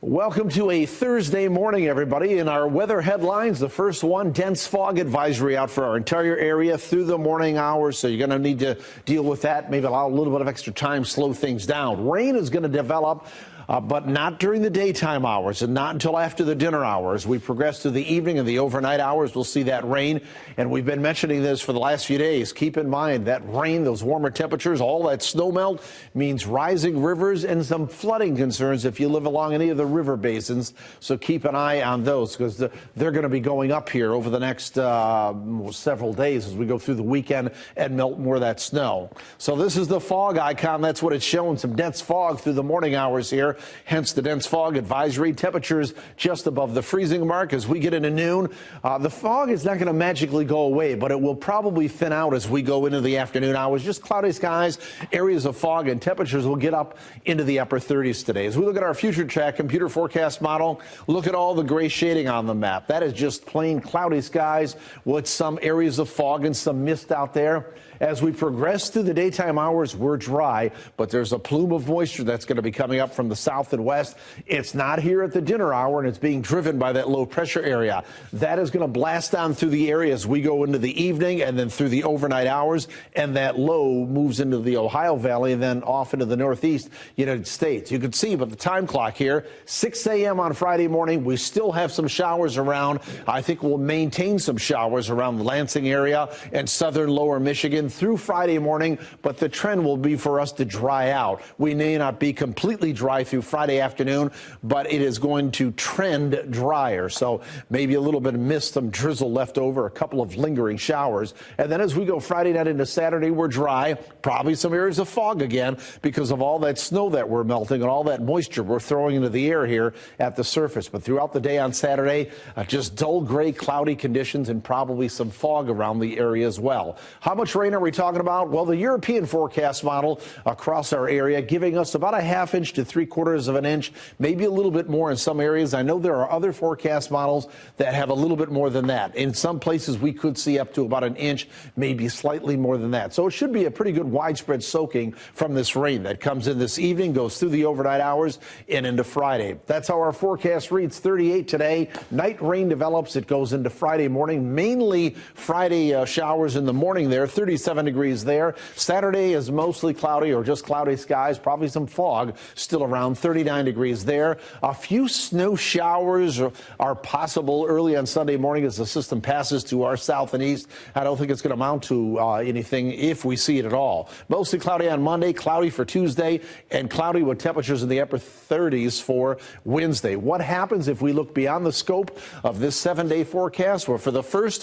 Welcome to a Thursday morning, everybody. In our weather headlines, the first one, dense fog advisory out for our entire area through the morning hours. So you're going to need to deal with that, maybe allow a little bit of extra time, slow things down. Rain is going to develop. But not during the daytime hours and not until after the dinner hours. We progress to the evening and the overnight hours. We'll see that rain. And we've been mentioning this for the last few days. Keep in mind that rain, those warmer temperatures, all that snow melt means rising rivers and some flooding concerns if you live along any of the river basins. So keep an eye on those because they're going to be going up here over the next several days as we go through the weekend and melt more of that snow. So this is the fog icon. That's what it's showing, some dense fog through the morning hours here. Hence the dense fog advisory. Temperatures just above the freezing mark as we get into noon. The fog is not going to magically go away, but it will probably thin out as we go into the afternoon hours. Just cloudy skies, areas of fog, and temperatures will get up into the upper 30s today. As we look at our future track computer forecast model, look at all the gray shading on the map. That is just plain cloudy skies with some areas of fog and some mist out there. As we progress through the daytime hours, we're dry, but there's a plume of moisture that's going to be coming up from the south and west. It's not here at the dinner hour, and it's being driven by that low pressure area. That is going to blast down through the area as we go into the evening and then through the overnight hours, and that low moves into the Ohio Valley and then off into the northeast United States. You can see by the time clock here, 6 a.m. on Friday morning, we still have some showers around. I think we'll maintain some showers around the Lansing area and southern lower Michigan through Friday morning, but the trend will be for us to dry out. We may not be completely dry through Friday afternoon, but it is going to trend drier. So maybe a little bit of mist, some drizzle left over, a couple of lingering showers. And then as we go Friday night into Saturday, we're dry, probably some areas of fog again because of all that snow that we're melting and all that moisture we're throwing into the air here at the surface. But throughout the day on Saturday, just dull gray, cloudy conditions and probably some fog around the area as well. How much rain are we talking about? Well, the European forecast model across our area giving us about a ½ inch to 3/4 of an inch, maybe a little bit more in some areas. I know there are other forecast models that have a little bit more than that. In some places, we could see up to about an inch, maybe slightly more than that. So it should be a pretty good widespread soaking from this rain that comes in this evening, goes through the overnight hours and into Friday. That's how our forecast reads. 38 today. Night rain develops. It goes into Friday morning, mainly Friday showers in the morning there, 37 degrees there. Saturday is mostly cloudy or just cloudy skies, probably some fog, still around 39 degrees there. A few snow showers are possible early on Sunday morning as the system passes to our south and east. I don't think it's going to amount to anything if we see it at all. Mostly cloudy on Monday, cloudy for Tuesday, and cloudy with temperatures in the upper 30s for Wednesday. What happens if we look beyond the scope of this 7-day forecast? Well, for the first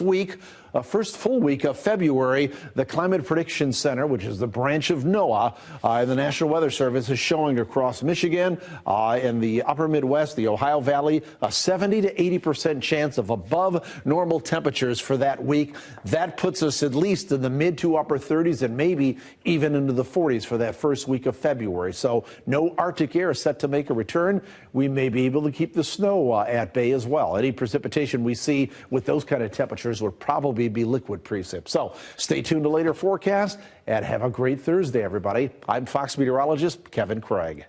full week of February, the Climate Prediction Center, which is the branch of NOAA and the National Weather Service, is showing across Michigan and the upper Midwest, the Ohio Valley, a 70 to 80% chance of above normal temperatures for that week. That puts us at least in the mid to upper 30s and maybe even into the 40s for that first week of February. So no Arctic air set to make a return. We may be able to keep the snow at bay as well. Any precipitation we see with those kind of temperatures would probably be liquid precip. So stay tuned to later forecast and have a great Thursday, everybody. I'm Fox meteorologist Kevin Craig.